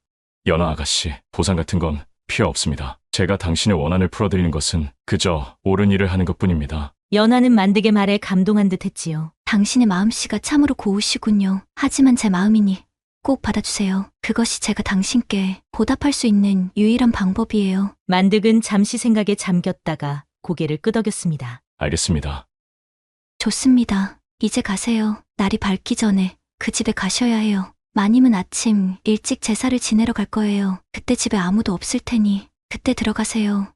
Speaker 3: 연하 아가씨, 보상 같은 건 필요 없습니다. 제가 당신의 원한을 풀어드리는 것은 그저 옳은 일을 하는 것뿐입니다.
Speaker 2: 연하는 만득의 말에 감동한 듯 했지요.
Speaker 7: 당신의 마음씨가 참으로 고우시군요. 하지만 제 마음이니 꼭 받아주세요. 그것이 제가 당신께 보답할 수 있는 유일한 방법이에요.
Speaker 2: 만득은 잠시 생각에 잠겼다가 고개를 끄덕였습니다.
Speaker 3: 알겠습니다.
Speaker 7: 좋습니다. 이제 가세요. 날이 밝기 전에 그 집에 가셔야 해요. 마님은 아침 일찍 제사를 지내러 갈 거예요. 그때 집에 아무도 없을 테니 그때 들어가세요.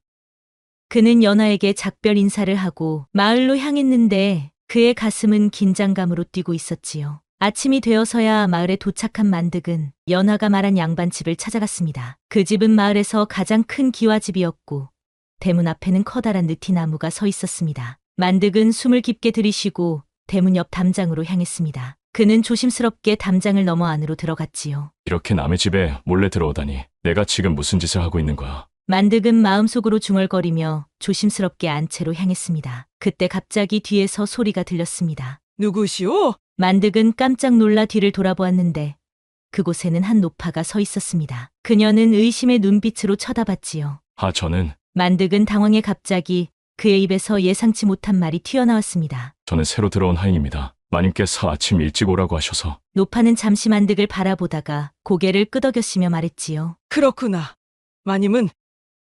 Speaker 2: 그는 연하에게 작별 인사를 하고 마을로 향했는데 그의 가슴은 긴장감으로 뛰고 있었지요. 아침이 되어서야 마을에 도착한 만득은 연화가 말한 양반집을 찾아갔습니다. 그 집은 마을에서 가장 큰 기와집이었고 대문 앞에는 커다란 느티나무가 서 있었습니다. 만득은 숨을 깊게 들이쉬고 대문 옆 담장으로 향했습니다. 그는 조심스럽게 담장을 넘어 안으로 들어갔지요.
Speaker 3: 이렇게 남의 집에 몰래 들어오다니. 내가 지금 무슨 짓을 하고 있는 거야?
Speaker 2: 만득은 마음속으로 중얼거리며 조심스럽게 안채로 향했습니다. 그때 갑자기 뒤에서 소리가 들렸습니다.
Speaker 8: 누구시오?
Speaker 2: 만득은 깜짝 놀라 뒤를 돌아보았는데 그곳에는 한 노파가 서 있었습니다. 그녀는 의심의 눈빛으로 쳐다봤지요.
Speaker 3: 저는
Speaker 2: 만득은 당황해 갑자기 그의 입에서 예상치 못한 말이 튀어나왔습니다.
Speaker 3: 저는 새로 들어온 하인입니다. 마님께서 아침 일찍 오라고 하셔서.
Speaker 2: 노파는 잠시 만득을 바라보다가 고개를 끄덕였으며 말했지요.
Speaker 8: 그렇구나. 마님은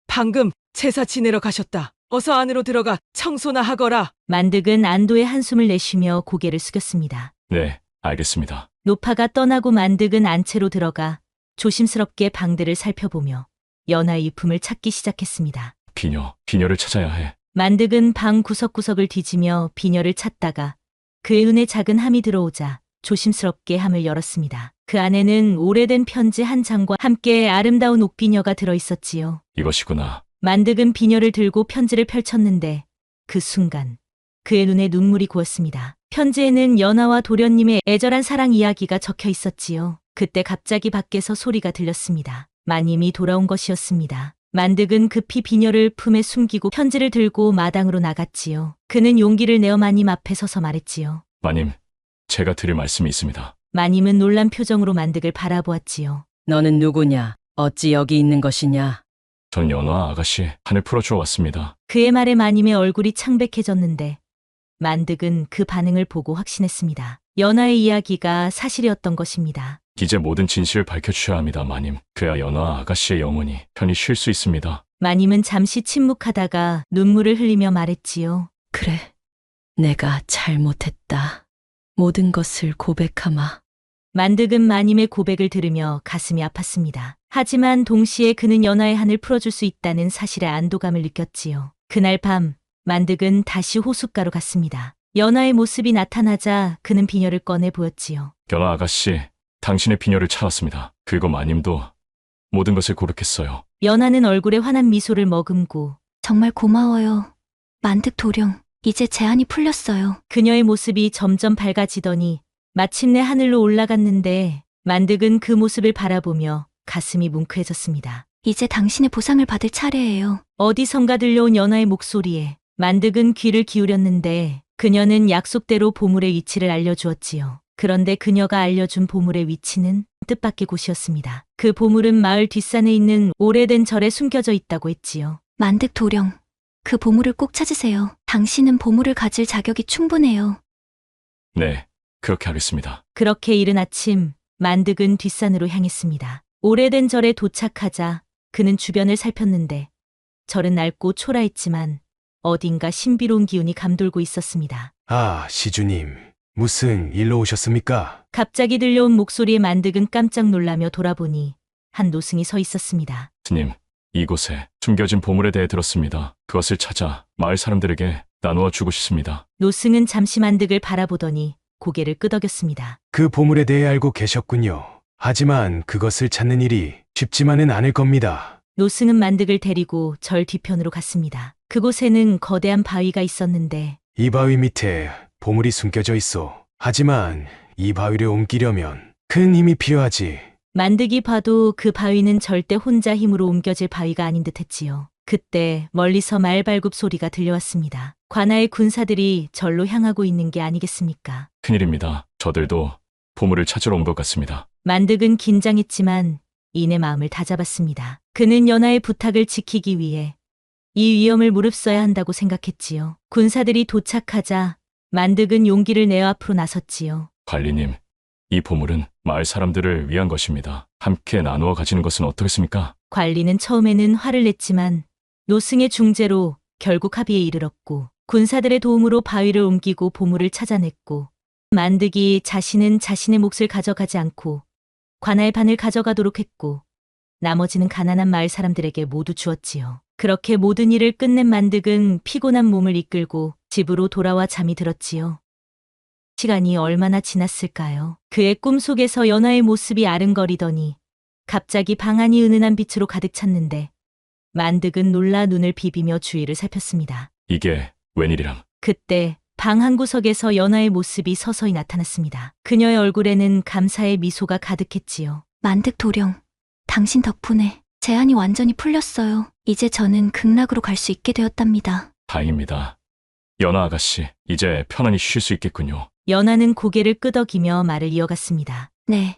Speaker 8: 방금 제사 지내러 가셨다. 어서 안으로 들어가 청소나 하거라.
Speaker 2: 만득은 안도의 한숨을 내쉬며 고개를 숙였습니다.
Speaker 3: 네, 알겠습니다.
Speaker 2: 노파가 떠나고 만득은 안채로 들어가 조심스럽게 방들을 살펴보며 연하의 유품을 찾기 시작했습니다.
Speaker 3: 비녀를 찾아야 해.
Speaker 2: 만득은 방 구석구석을 뒤지며 비녀를 찾다가 그의 눈에 작은 함이 들어오자 조심스럽게 함을 열었습니다. 그 안에는 오래된 편지 한 장과 함께 아름다운 옥비녀가 들어있었지요.
Speaker 3: 이것이구나.
Speaker 2: 만득은 비녀를 들고 편지를 펼쳤는데 그 순간 그의 눈에 눈물이 고였습니다. 편지에는 연하와 도련님의 애절한 사랑 이야기가 적혀 있었지요. 그때 갑자기 밖에서 소리가 들렸습니다. 마님이 돌아온 것이었습니다. 만득은 급히 비녀를 품에 숨기고 편지를 들고 마당으로 나갔지요. 그는 용기를 내어 마님 앞에 서서 말했지요.
Speaker 3: 마님, 제가 드릴 말씀이 있습니다.
Speaker 2: 마님은 놀란 표정으로 만득을 바라보았지요.
Speaker 11: 너는 누구냐? 어찌 여기 있는 것이냐?
Speaker 3: 전 연화 아가씨 한을 풀어주러 왔습니다.
Speaker 2: 그의 말에 마님의 얼굴이 창백해졌는데 만득은 그 반응을 보고 확신했습니다. 연하의 이야기가 사실이었던 것입니다.
Speaker 3: 이제 모든 진실을 밝혀주셔야 합니다, 마님. 그래야 연화 아가씨의 영혼이 편히 쉴 수 있습니다.
Speaker 2: 마님은 잠시 침묵하다가 눈물을 흘리며 말했지요.
Speaker 11: 그래, 내가 잘못했다. 모든 것을 고백하마.
Speaker 2: 만득은 마님의 고백을 들으며 가슴이 아팠습니다. 하지만 동시에 그는 연하의 한을 풀어줄 수 있다는 사실에 안도감을 느꼈지요. 그날 밤 만득은 다시 호숫가로 갔습니다. 연하의 모습이 나타나자 그는 비녀를 꺼내 보였지요.
Speaker 3: 연화 아가씨, 당신의 비녀를 찾았습니다. 그리고 마님도 모든 것을 고백했어요.
Speaker 2: 연하는 얼굴에 환한 미소를 머금고
Speaker 7: 정말 고마워요. 만득 도령, 이제 제한이 풀렸어요.
Speaker 2: 그녀의 모습이 점점 밝아지더니 마침내 하늘로 올라갔는데 만득은 그 모습을 바라보며 가슴이 뭉클해졌습니다.
Speaker 7: 이제 당신의 보상을 받을 차례예요.
Speaker 2: 어디선가 들려온 연하의 목소리에 만득은 귀를 기울였는데 그녀는 약속대로 보물의 위치를 알려주었지요. 그런데 그녀가 알려준 보물의 위치는 뜻밖의 곳이었습니다. 그 보물은 마을 뒷산에 있는 오래된 절에 숨겨져 있다고 했지요.
Speaker 7: 만득 도령, 그 보물을 꼭 찾으세요. 당신은 보물을 가질 자격이 충분해요.
Speaker 3: 네, 그렇게 하겠습니다.
Speaker 2: 그렇게 이른 아침 만득은 뒷산으로 향했습니다. 오래된 절에 도착하자 그는 주변을 살폈는데 절은 낡고 초라했지만 어딘가 신비로운 기운이 감돌고 있었습니다.
Speaker 10: 시주님, 무슨 일로 오셨습니까?
Speaker 2: 갑자기 들려온 목소리에 만득은 깜짝 놀라며 돌아보니 한 노승이 서 있었습니다.
Speaker 3: 스님, 이곳에 숨겨진 보물에 대해 들었습니다. 그것을 찾아 마을 사람들에게 나누어 주고 싶습니다.
Speaker 2: 노승은 잠시 만득을 바라보더니 고개를 끄덕였습니다.
Speaker 10: 그 보물에 대해 알고 계셨군요. 하지만 그것을 찾는 일이 쉽지만은 않을 겁니다.
Speaker 2: 노승은 만득을 데리고 절 뒤편으로 갔습니다. 그곳에는 거대한 바위가 있었는데
Speaker 10: 이 바위 밑에 보물이 숨겨져 있어. 하지만 이 바위를 옮기려면 큰 힘이 필요하지.
Speaker 2: 만득이 봐도 그 바위는 절대 혼자 힘으로 옮겨질 바위가 아닌 듯했지요. 그때 멀리서 말발굽 소리가 들려왔습니다. 관아의 군사들이 절로 향하고 있는 게 아니겠습니까?
Speaker 3: 큰일입니다. 저들도 보물을 찾으러 온 것 같습니다.
Speaker 2: 만득은 긴장했지만 이내 마음을 다잡았습니다. 그는 연하의 부탁을 지키기 위해 이 위험을 무릅써야 한다고 생각했지요. 군사들이 도착하자 만득은 용기를 내어 앞으로 나섰지요.
Speaker 3: 관리님, 이 보물은 마을 사람들을 위한 것입니다. 함께 나누어 가지는 것은 어떻겠습니까?
Speaker 2: 관리는 처음에는 화를 냈지만 노승의 중재로 결국 합의에 이르렀고 군사들의 도움으로 바위를 옮기고 보물을 찾아냈고 만득이 자신은 자신의 몫을 가져가지 않고 관아의 반을 가져가도록 했고 나머지는 가난한 마을 사람들에게 모두 주었지요. 그렇게 모든 일을 끝낸 만득은 피곤한 몸을 이끌고 집으로 돌아와 잠이 들었지요. 시간이 얼마나 지났을까요? 그의 꿈속에서 연하의 모습이 아른거리더니 갑자기 방 안이 은은한 빛으로 가득 찼는데 만득은 놀라 눈을 비비며 주위를 살폈습니다.
Speaker 3: 이게 웬일이람?
Speaker 2: 그때 방 한 구석에서 연하의 모습이 서서히 나타났습니다. 그녀의 얼굴에는 감사의 미소가 가득했지요.
Speaker 7: 만득 도령, 당신 덕분에 제한이 완전히 풀렸어요. 이제 저는 극락으로 갈 수 있게 되었답니다.
Speaker 3: 다행입니다. 연하 아가씨, 이제 편안히 쉴 수 있겠군요.
Speaker 2: 연하는 고개를 끄덕이며 말을 이어갔습니다.
Speaker 7: 네.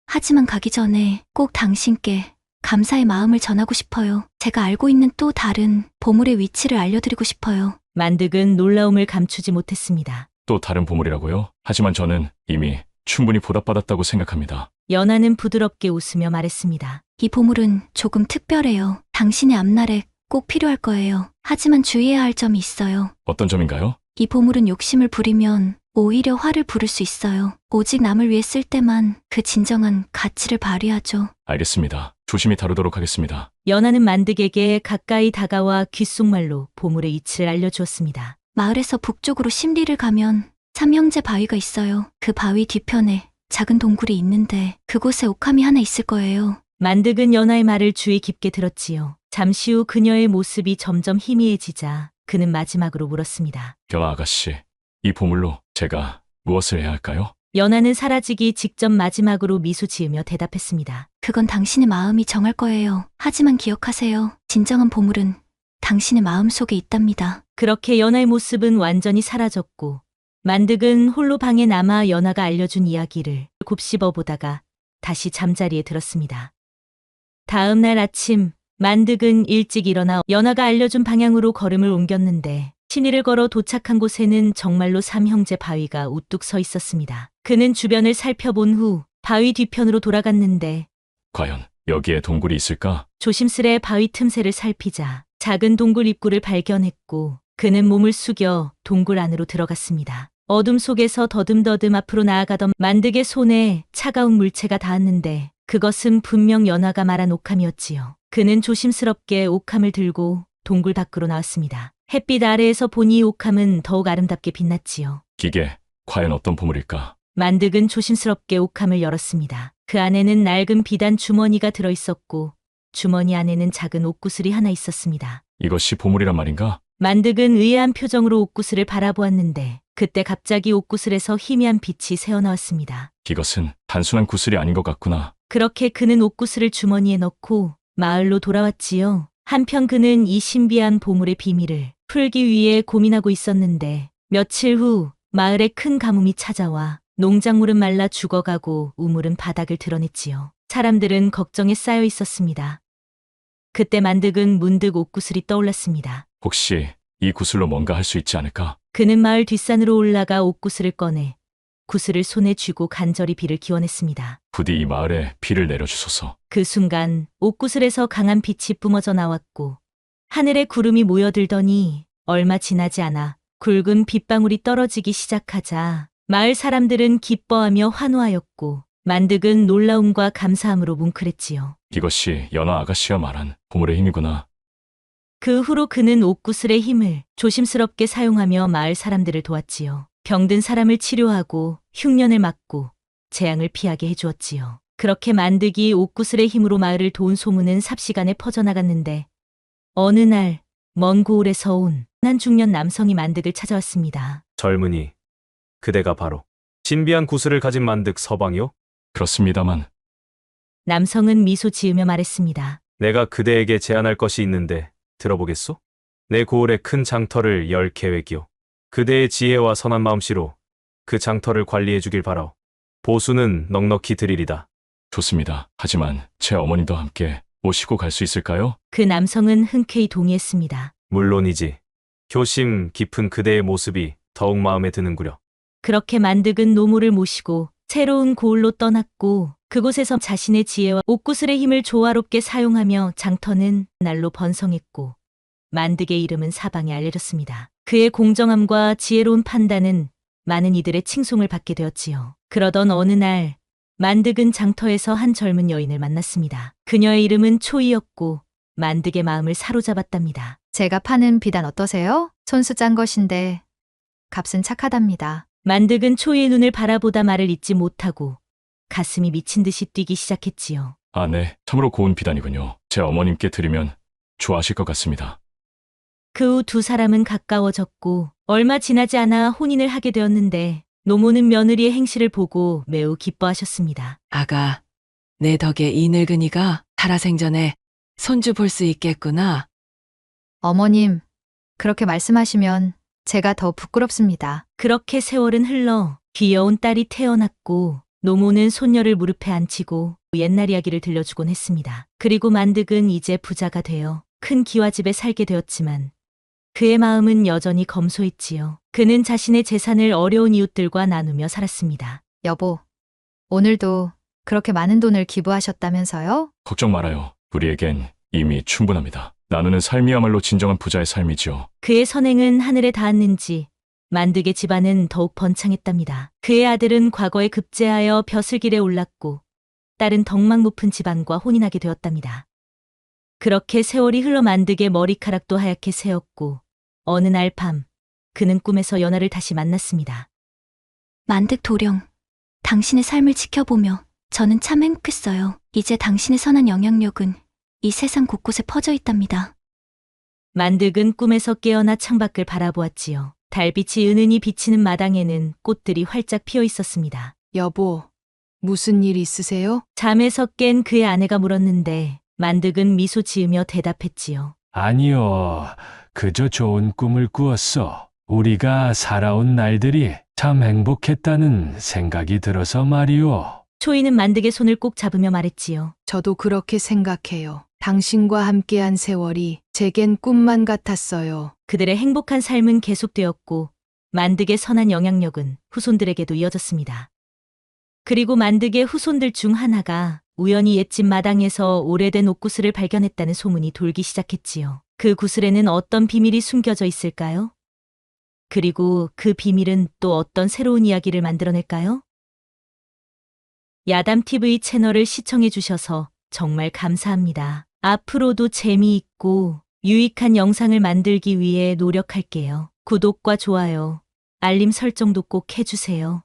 Speaker 7: 하지만 가기 전에 꼭 당신께 감사의 마음을 전하고 싶어요. 제가 알고 있는 또 다른 보물의 위치를 알려드리고 싶어요.
Speaker 2: 만득은 놀라움을 감추지 못했습니다.
Speaker 3: 또 다른 보물이라고요? 하지만 저는 이미 충분히 보답받았다고 생각합니다.
Speaker 2: 연하는 부드럽게 웃으며 말했습니다.
Speaker 7: 이 보물은 조금 특별해요. 당신의 앞날에 꼭 필요할 거예요. 하지만 주의해야 할 점이 있어요.
Speaker 3: 어떤 점인가요?
Speaker 7: 이 보물은 욕심을 부리면 오히려 화를 부를 수 있어요. 오직 남을 위해 쓸 때만 그 진정한 가치를 발휘하죠.
Speaker 3: 알겠습니다. 조심히 다루도록 하겠습니다.
Speaker 2: 연하는 만득에게 가까이 다가와 귓속말로 보물의 위치를 알려주었습니다.
Speaker 7: 마을에서 북쪽으로 심리를 가면 삼형제 바위가 있어요. 그 바위 뒤편에 작은 동굴이 있는데 그곳에 옥함이 하나 있을 거예요.
Speaker 2: 만득은 연하의 말을 주의 깊게 들었지요. 잠시 후 그녀의 모습이 점점 희미해지자 그는 마지막으로 물었습니다.
Speaker 3: 연하 아가씨, 이 보물로 제가 무엇을 해야 할까요?
Speaker 2: 연하는 사라지기 직전 마지막으로 미소 지으며 대답했습니다.
Speaker 7: 그건 당신의 마음이 정할 거예요. 하지만 기억하세요. 진정한 보물은 당신의 마음 속에 있답니다.
Speaker 2: 그렇게 연하의 모습은 완전히 사라졌고 만득은 홀로 방에 남아 연하가 알려준 이야기를 곱씹어 보다가 다시 잠자리에 들었습니다. 다음 날 아침 만득은 일찍 일어나 연하가 알려준 방향으로 걸음을 옮겼는데 시내를 걸어 도착한 곳에는 정말로 삼형제 바위가 우뚝 서 있었습니다. 그는 주변을 살펴본 후 바위 뒤편으로 돌아갔는데
Speaker 3: 과연 여기에 동굴이 있을까?
Speaker 2: 조심스레 바위 틈새를 살피자 작은 동굴 입구를 발견했고 그는 몸을 숙여 동굴 안으로 들어갔습니다. 어둠 속에서 더듬더듬 앞으로 나아가던 만득의 손에 차가운 물체가 닿았는데 그것은 분명 연하가 말한 옥함이었지요. 그는 조심스럽게 옥함을 들고 동굴 밖으로 나왔습니다. 햇빛 아래에서 보니 옥함은 더욱 아름답게 빛났지요.
Speaker 3: 이게 과연 어떤 보물일까?
Speaker 2: 만득은 조심스럽게 옥함을 열었습니다. 그 안에는 낡은 비단 주머니가 들어있었고 주머니 안에는 작은 옷구슬이 하나 있었습니다.
Speaker 3: 이것이 보물이란 말인가?
Speaker 2: 만득은 의아한 표정으로 옷구슬을 바라보았는데 그때 갑자기 옷구슬에서 희미한 빛이 새어나왔습니다.
Speaker 3: 이것은 단순한 구슬이 아닌 것 같구나.
Speaker 2: 그렇게 그는 옷구슬을 주머니에 넣고 마을로 돌아왔지요. 한편 그는 이 신비한 보물의 비밀을 풀기 위해 고민하고 있었는데 며칠 후 마을에 큰 가뭄이 찾아와 농작물은 말라 죽어가고 우물은 바닥을 드러냈지요. 사람들은 걱정에 쌓여 있었습니다. 그때 만득은 문득 옷구슬이 떠올랐습니다.
Speaker 3: 혹시 이 구슬로 뭔가 할 수 있지 않을까?
Speaker 2: 그는 마을 뒷산으로 올라가 옷구슬을 꺼내 구슬을 손에 쥐고 간절히 비를 기원했습니다.
Speaker 3: 부디 이 마을에 비를 내려주소서.
Speaker 2: 그 순간 옷구슬에서 강한 빛이 뿜어져 나왔고 하늘에 구름이 모여들더니 얼마 지나지 않아 굵은 빗방울이 떨어지기 시작하자 마을 사람들은 기뻐하며 환호하였고 만득은 놀라움과 감사함으로 뭉클했지요.
Speaker 3: 이것이 연하 아가씨가 말한 보물의 힘이구나.
Speaker 2: 그 후로 그는 옷구슬의 힘을 조심스럽게 사용하며 마을 사람들을 도왔지요. 병든 사람을 치료하고 흉년을 막고 재앙을 피하게 해주었지요. 그렇게 만득이 옷구슬의 힘으로 마을을 도운 소문은 삽시간에 퍼져나갔는데 어느 날 먼 고을에서 온 한 중년 남성이 만득을 찾아왔습니다.
Speaker 9: 젊은이, 그대가 바로 신비한 구슬을 가진 만득 서방이요?
Speaker 3: 그렇습니다만
Speaker 2: 남성은 미소 지으며 말했습니다.
Speaker 9: 내가 그대에게 제안할 것이 있는데 들어보겠소? 내 고을에 큰 장터를 열 계획이요. 그대의 지혜와 선한 마음씨로 그 장터를 관리해 주길 바라오. 보수는 넉넉히 드리리다.
Speaker 3: 좋습니다. 하지만 제 어머니도 함께 모시고 갈 수 있을까요?
Speaker 2: 그 남성은 흔쾌히 동의했습니다.
Speaker 9: 물론이지. 효심 깊은 그대의 모습이 더욱 마음에 드는구려.
Speaker 2: 그렇게 만득은 노모를 모시고 새로운 고을로 떠났고 그곳에서 자신의 지혜와 옷구슬의 힘을 조화롭게 사용하며 장터는 날로 번성했고 만득의 이름은 사방에 알려졌습니다. 그의 공정함과 지혜로운 판단은 많은 이들의 칭송을 받게 되었지요. 그러던 어느 날 만득은 장터에서 한 젊은 여인을 만났습니다. 그녀의 이름은 초이였고 만득의 마음을 사로잡았답니다.
Speaker 12: 제가 파는 비단 어떠세요? 손수 짠 것인데 값은 착하답니다.
Speaker 2: 만득은 초이의 눈을 바라보다 말을 잇지 못하고 가슴이 미친 듯이 뛰기 시작했지요.
Speaker 3: 아, 네. 참으로 고운 비단이군요. 제 어머님께 드리면 좋아하실 것 같습니다.
Speaker 2: 그 후 두 사람은 가까워졌고 얼마 지나지 않아 혼인을 하게 되었는데 노모는 며느리의 행실을 보고 매우 기뻐하셨습니다.
Speaker 8: 아가, 내 덕에 이 늙은이가 살아생전에 손주 볼 수 있겠구나.
Speaker 4: 어머님, 그렇게 말씀하시면 제가 더 부끄럽습니다.
Speaker 2: 그렇게 세월은 흘러 귀여운 딸이 태어났고 노모는 손녀를 무릎에 앉히고 옛날 이야기를 들려주곤 했습니다. 그리고 만득은 이제 부자가 되어 큰 기와집에 살게 되었지만 그의 마음은 여전히 검소했지요. 그는 자신의 재산을 어려운 이웃들과 나누며 살았습니다.
Speaker 4: 여보, 오늘도 그렇게 많은 돈을 기부하셨다면서요?
Speaker 3: 걱정 말아요. 우리에겐 이미 충분합니다. 나누는 삶이야말로 진정한 부자의 삶이지요.
Speaker 2: 그의 선행은 하늘에 닿았는지 만득의 집안은 더욱 번창했답니다. 그의 아들은 과거에 급제하여 벼슬길에 올랐고 딸은 덕망 높은 집안과 혼인하게 되었답니다. 그렇게 세월이 흘러 만득의 머리카락도 하얗게 새었고 어느 날 밤 그는 꿈에서 연하를 다시 만났습니다.
Speaker 7: 만득 도령, 당신의 삶을 지켜보며 저는 참 행복했어요. 이제 당신의 선한 영향력은 이 세상 곳곳에 퍼져 있답니다.
Speaker 2: 만득은 꿈에서 깨어나 창밖을 바라보았지요. 달빛이 은은히 비치는 마당에는 꽃들이 활짝 피어 있었습니다.
Speaker 4: 여보, 무슨 일 있으세요?
Speaker 2: 잠에서 깬 그의 아내가 물었는데 만득은 미소 지으며 대답했지요.
Speaker 6: 아니요. 그저 좋은 꿈을 꾸었어. 우리가 살아온 날들이 참 행복했다는 생각이 들어서 말이오.
Speaker 2: 초이는 만득의 손을 꼭 잡으며 말했지요.
Speaker 4: 저도 그렇게 생각해요. 당신과 함께한 세월이 제겐 꿈만 같았어요.
Speaker 2: 그들의 행복한 삶은 계속되었고 만득의 선한 영향력은 후손들에게도 이어졌습니다. 그리고 만득의 후손들 중 하나가 우연히 옛집 마당에서 오래된 옥구슬을 발견했다는 소문이 돌기 시작했지요. 그 구슬에는 어떤 비밀이 숨겨져 있을까요? 그리고 그 비밀은 또 어떤 새로운 이야기를 만들어낼까요? 야담TV 채널을 시청해 주셔서 정말 감사합니다. 앞으로도 재미있고 유익한 영상을 만들기 위해 노력할게요. 구독과 좋아요, 알림 설정도 꼭 해주세요.